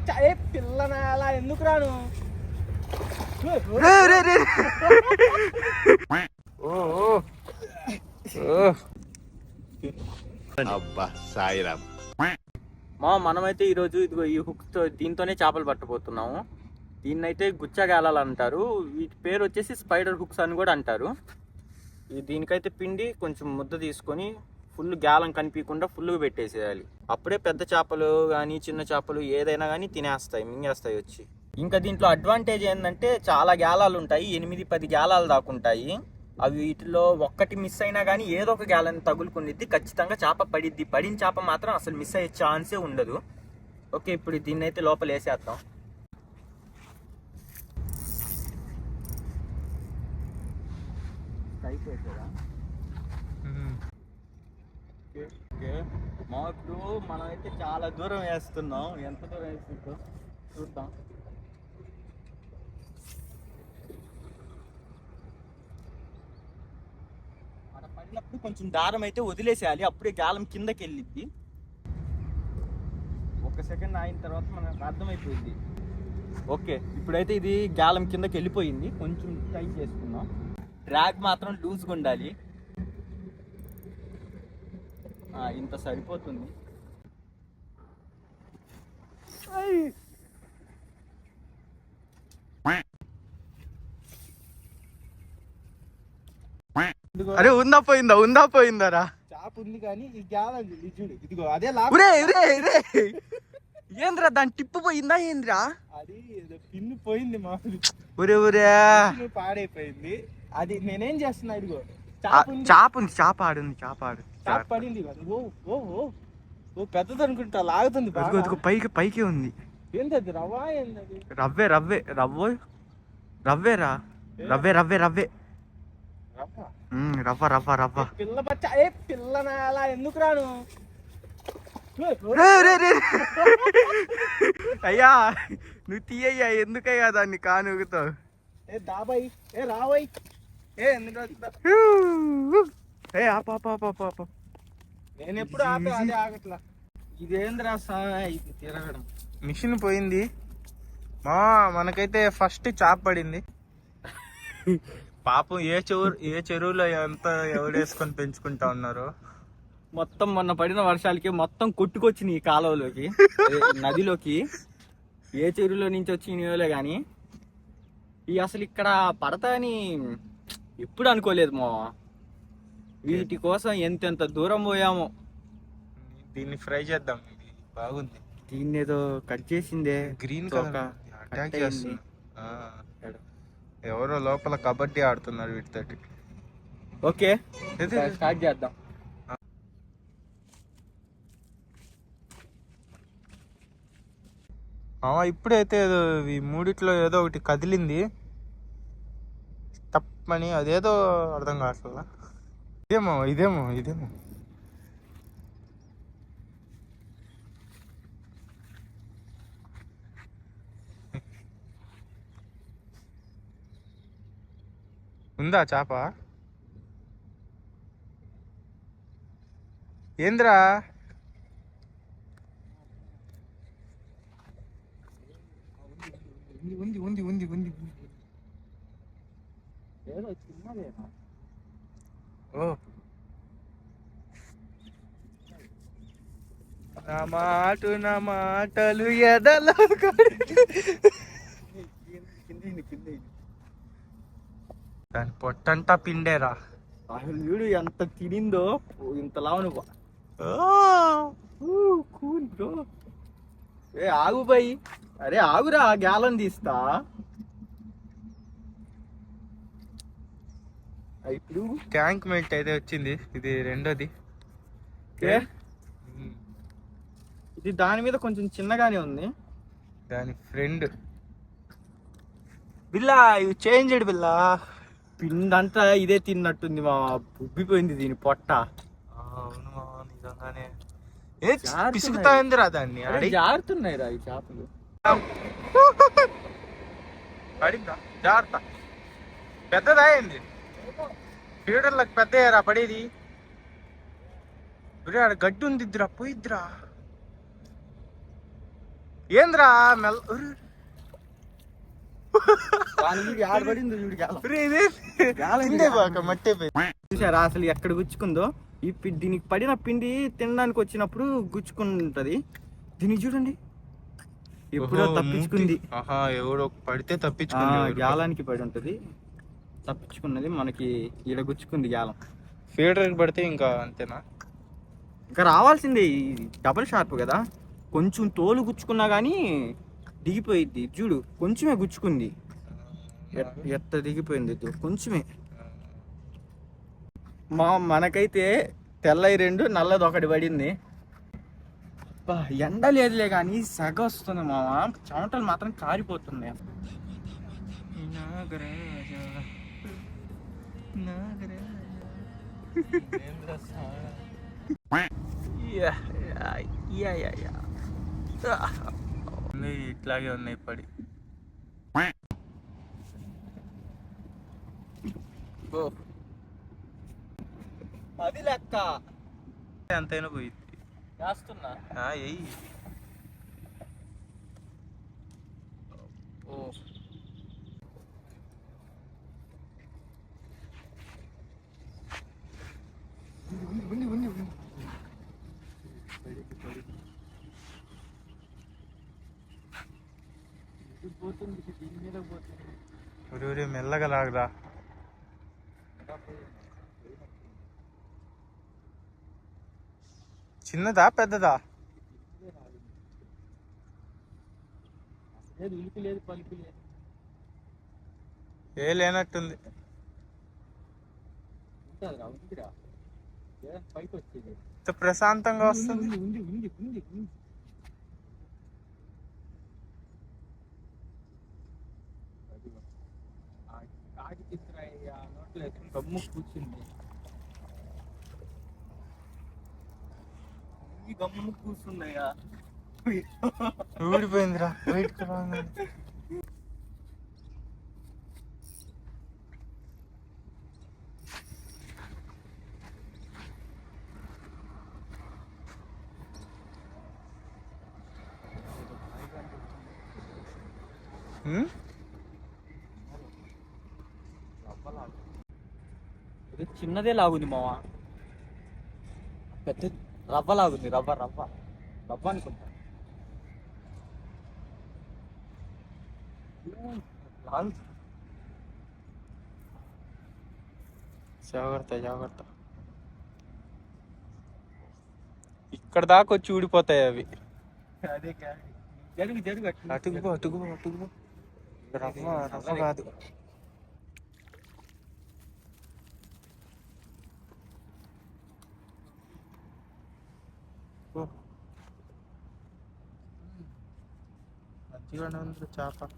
బచ్చా ఏ పిల్లనా అలా ఎందుకు రాను అబ్బా సాయిరామ్. మనమైతే ఈరోజు ఇదిగో ఈ హుక్తో దీంతోనే చేపలు పట్టబోతున్నాము. దీన్నైతే గుచ్చగాలాలు అంటారు. వీటి పేరు వచ్చేసి స్పైడర్ హుక్స్ అని కూడా అంటారు. దీనికైతే పిండి కొంచెం ముద్ద తీసుకొని ఫుల్ గాలం కనిపించకుండా ఫుల్గా పెట్టేసేయాలి. అప్పుడే పెద్ద చేపలు కానీ చిన్న చేపలు ఏదైనా కానీ తినేస్తాయి, మింగేస్తాయి వచ్చి. ఇంకా దీంట్లో అడ్వాంటేజ్ ఏంటంటే చాలా గాలాలు ఉంటాయి, 8-10 గాలాలు దాకా ఉంటాయి. అవి వీటిలో ఒక్కటి మిస్ అయినా కానీ ఏదో ఒక గాలని తగులుకునిద్ది, ఖచ్చితంగా చేప పడిద్ది. పడిన చేప మాత్రం అసలు మిస్ అయ్యే ఛాన్సే ఉండదు. ఓకే, ఇప్పుడు దీన్ని అయితే లోపల వేసేద్దాం. ఇప్పుడు మనం అయితే చాలా దూరం వేస్తున్నాం. ఎంత దూరం వేస్తుందో చూద్దాం. పడినప్పుడు కొంచెం దారం అయితే వదిలేసేయాలి, అప్పుడే గాలం కిందకి వెళ్ళిద్ది. ఒక సెకండ్ అయిన తర్వాత మనకు అర్థమైపోయింది. ఓకే, ఇప్పుడైతే ఇది గాలం కిందకి వెళ్ళిపోయింది. కొంచెం టైట్ చేసుకున్నాం. డ్రాగ్ మాత్రం లూజ్గా ఉండాలి. ఇంత సరిపోతుంది. అరే ఉందా పోయిందారా? చేప ఉంది కానీ ఈ గాలం చూడు, ఇదిగో అదే ఏంద్రా దాని టిప్పు పోయిందా ఏంద్రా? అది పిన్ను పోయింది మామూలు. పాడైపోయింది. అది నేనేం చేస్తున్నా, ఇదిగో చేప ఆడుంది. చేప పడింది. ఓ పెద్దది అనుకుంటా, లాగుతుంది. పైకి ఉంది. ఏంటది? రవ్వ ఏంటది? రవ్వేరా. రవ్వ పిల్ల బచ్చా ఏ పిల్లనా అలా ఎందుకు రాను అయ్యా, నువ్వు తీయ్యా, ఎందుకయ్యా దాన్ని కానుగుతావు? ఏ దాబాయ్, ఏ రావయ్, ఏ ఎందుకు నేను ఎప్పుడు ఆపే, అదే ఆగట్లా. ఇదేంద్రా ఇది తిరగడం. మిషన్ పోయింది మనకైతే ఫస్ట్ చాప పడింది. పాపం ఏ చెరువులో ఎంత ఎవడేసుకొని పెంచుకుంటా ఉన్నారు. మొత్తం మొన్న పడిన వర్షాలకి మొత్తం కొట్టుకొచ్చినాయి ఈ కాలువలోకి, నదిలోకి. ఏ చెరువులో నుంచి వచ్చినాయోలే కానీ ఇవి అసలు ఇక్కడ పడతాయని ఎప్పుడు అనుకోలేదు. వీటి కోసం ఎంతెంత దూరం పోయామో. దీన్ని ఫ్రై చేద్దాం, ఇది బాగుంది. దీన్ని ఏదో కట్ చేసిందే, గ్రీన్ కలర్ అటాక్ చేస్తుంది. ఎవరో లోపల కబడ్డీ ఆడుతున్నారు వీటితోటి. ఓకే, స్టార్ట్ చేద్దాం. ఇప్పుడైతే ఏదో ఈ మూడిట్లో ఏదో ఒకటి కదిలింది తప్పని, అదేదో అర్థం కావట్లేదా. ఇదేమో ఉందా చేప? ఏంద్రా? ఉంది. ఓ నా మాటలు ఎదలో దాని పొట్టంతా పిండేరా. అసలు వీడు ఎంత తినిందో ఇంత లావును. ఏ ఆగు బాయ్, అరే ఆగురా, గ్యాలం తీస్తా. ఇప్పుడు ట్యాంక్ మెల్ట్ అయితే వచ్చింది. ఇది రెండోది. ఇది దాని మీద కొంచెం చిన్నగానే ఉంది. దాని ఫ్రెండ్ బిల్లా, ఇవి చేంజ్డ్ బిల్లా. పిండంతా ఇదే తిన్నట్టుంది ఉబ్బిపోయింది దీని పొట్ట. అవును నిజంగానే. పిసుకుతాయిందిరా దాన్ని. జారుతున్నాయి రా ఈ చేపలు. పడిందా? జాగ్రత్త, పెద్దదా అయింది. ఫీడర్లకు పెద్దయ్యారా పడేది. ఆడ గడ్డి ఉంది, ఇద్దరా పోయిద్దిరా. ఏంద్రా మెల్ల ఆడబడింది చూడు గాలం. మట్టి అయిపోయింది. చూసారా అసలు ఎక్కడ గుచ్చుకుందో? ఈ దీనికి పడిన పిండి తినడానికి వచ్చినప్పుడు గుచ్చుకుంటది. దీనికి చూడండి ఎప్పుడో తప్పించుకుంది. ఎవడో పడితే తప్పించుకుంది. గాలానికి పడి ఉంటది, తప్పించుకున్నది. మనకి ఈడ గుచ్చుకుంది గాలం. ఫీడర్ పడితే ఇంకా అంతేనా? ఇంకా రావాల్సిందే. డబల్ షార్ప్ కదా, కొంచెం తోలు గుచ్చుకున్నా కానీ దిగిపోయింది. చూడు కొంచెమే గుచ్చుకుంది, ఎట్ట దిగిపోయింది కొంచెమే. మనకైతే తెల్లయి 2, నల్లది 1 పడింది. ఎండ లేదులే కానీ సగ వస్తుంది మామ. చెమటలు మాత్రం కారిపోతున్నాయి. ఇట్లాగే ఉన్నాయి పడి. అది లెక్క ఎంతైనా పోయింది. చేస్తున్నా. మెల్లగా లాగరా. చిన్నదా పెద్దదా? ఉలిపి లేదు పలిపి లేదు, ఏ లేనట్టుంది. పైకి వచ్చేది ప్రశాంతంగా వస్తుంది. నోట్లో గమ్ము కూర్చుంది. ఈ గమ్ము కూర్చుందయ్యా, ఊడిపోయిందిరా బయటకు రా. చిన్నదే లాగుంది మావా, పెద్ద రవ్వ లాగుంది. రవ్వ రవ్వ రవ్వ అనుకుంటా. జాగ్రత్త జాగ్రత్త. ఇక్కడ దాకా వచ్చి ఊడిపోతాయి అవి. అదే జరుగు జరుగు, అటుకుపో అటుకుపో అటుకుపో. రవ్వ రవ్వ కాదు. మంచిగానే ఉంది చేప.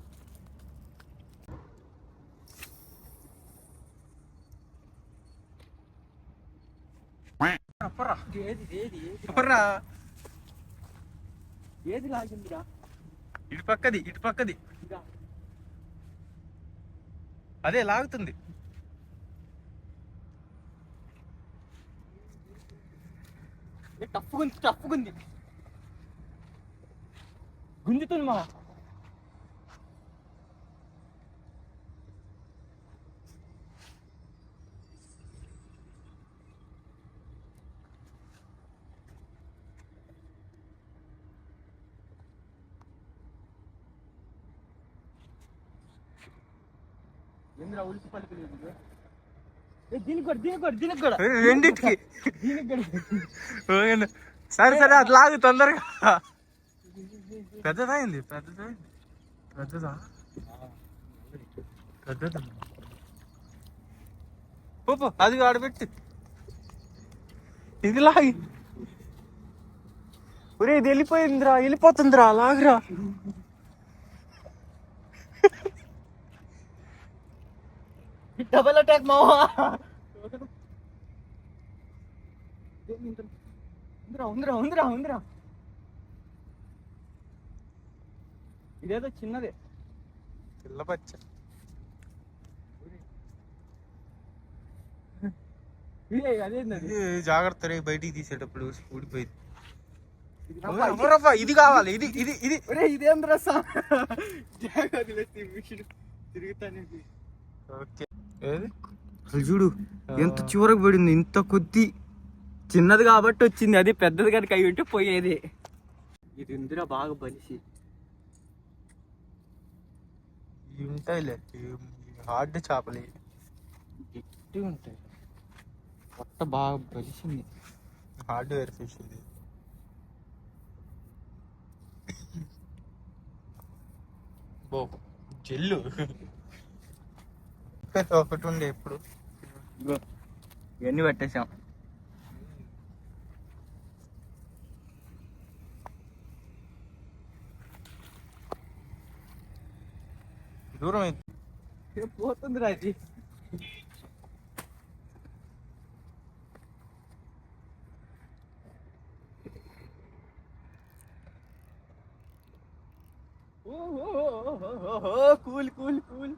ఏది లాగిందిరా? ఇటు పక్కది ఇటు పక్కది. అదే లాగుతుంది. టఫ్గుంది టఫ్గుంది, గుంజుతుంది మా. ఏంద్రా ఉలికి పలికలేదు? దీనికి కూడా దీనికి కూడా దీనికి కూడా రెండింటికి. దీనికి కూడా. సరే సరే అది లాగు తొందరగా. పెద్దదా అయింది. పెద్దదా పెద్దదా పెద్దదా. పో అది ఆడబెట్టి ఇది లాగి. ఒరే ఇది వెళ్ళిపోయిందిరా, వెళ్ళిపోతుందిరా, లాగరా. డబల్ అటాక్ మావా. ఉందిరా ఉందిరా ఉందిరా ఉందిరా. ఇదేదో చిన్నదే పిల్ల పచ్చ. అదేంది? జాగ్రత్త రే, బయటికి తీసేటప్పుడు ఊడిపోయింది. రఫా, ఇది కావాలి, ఇది ఇది ఇది ఇదేంద్ర తిరుగుతానే. ఓకే ఏది అసలు చూడు ఎంత చివరకు పడింది, ఇంత కొద్ది చిన్నది కాబట్టి వచ్చింది, అది పెద్దది కనుక అయి ఉంటే పోయేది. ఇది ఇందిరా బాగా బలిసి ఇవి ఉంటాయిలే, హార్డ్ చేపలు గట్టి ఉంటాయి. పొట్ట బాగా బలిసింది. హార్డ్వేర్ ఫిష్ ఇది. బో జెల్లు ఒకటి ఉండే ఇప్పుడు. ఇగో ఇవన్నీ పట్టేసాం. దూరం అయితే పోతుంది రాజీ. Cool cool cool.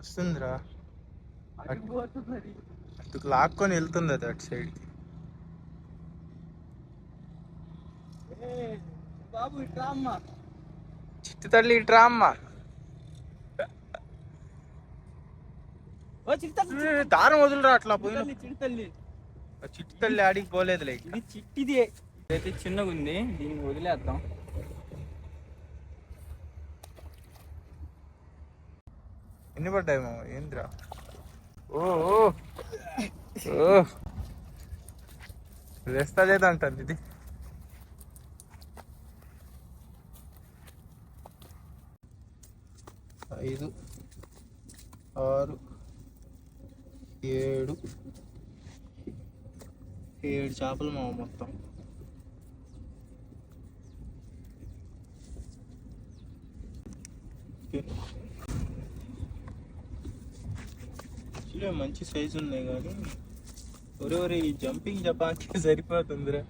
వస్తుందిరా, పోతున్నది అటు లాక్కొని వెళ్తుంది అది అటు సైడ్కి. బాబు ఇట్లా అమ్మా. చిట్టి తల్లి ఇట్రా అమ్మ. దారం వదులురా అట్లా పోయిన. చిట్టల్లి చిట్టి తల్లి ఆడికి పోలేదులే. ఇది చిట్టిది అయితే చిన్నగా ఉంది, దీన్ని వదిలేద్దాం. ఎన్ని పడ్డాయి మామ? ఏంద్రా? ఓ వేస్తా లేదంటుంది ఇది. 5, 6, 7 చేపలు మామ మొత్తం. మంచి సైజు ఉన్నాయి కానీ ఒరే ఈ జంపింగ్ జపాకి సరిపోతుందిరా.